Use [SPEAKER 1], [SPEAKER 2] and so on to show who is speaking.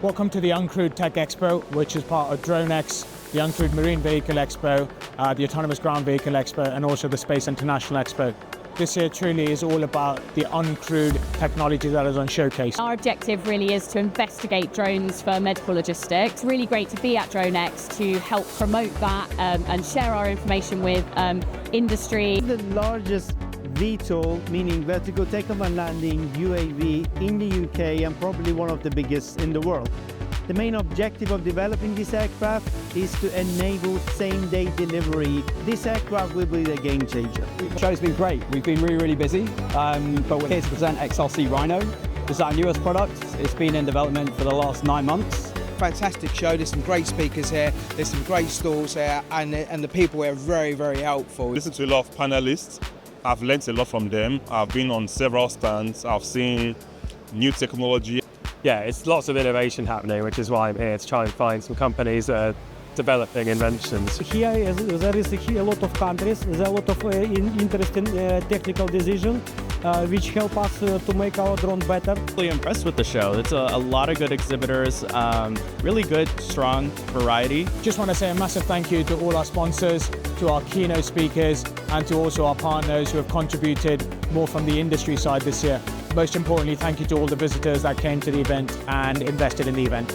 [SPEAKER 1] Welcome to the Uncrewed Tech Expo, which is part of DroneX, the Uncrewed Marine Vehicle Expo, the Autonomous Ground Vehicle Expo, and also the Space International Expo. This year truly is all about the uncrewed technology that is on showcase.
[SPEAKER 2] Our objective really is to investigate drones for medical logistics. It's really great to be at DroneX to help promote that and share our information with industry.
[SPEAKER 3] The largest VTOL, meaning vertical takeoff and landing UAV in the UK, and probably one of the biggest in the world. The main objective of developing this aircraft is to enable same-day delivery. This aircraft will be the game changer.
[SPEAKER 4] The show's been great. We've been really busy, but we're here to present XRC Rhino. This is our newest product. It's been in development for the last 9 months.
[SPEAKER 5] Fantastic show. There's some great speakers here. There's some great stalls here, and the people here are very helpful.
[SPEAKER 6] Listen to a lot of panelists. I've learned a lot from them. I've been on several stands. I've seen new technology.
[SPEAKER 7] Yeah, it's lots of innovation happening, which is why I'm here to try and find some companies that are developing inventions.
[SPEAKER 8] Here there is a lot of countries, there are a lot of interesting technical decisions which help us to make our drone better.
[SPEAKER 9] Really impressed with the show. It's a lot of good exhibitors, really good, strong variety.
[SPEAKER 1] Just want to say a massive thank you to all our sponsors, to our keynote speakers, and to also our partners who have contributed more from the industry side this year. Most importantly, thank you to all the visitors that came to the event and invested in the event.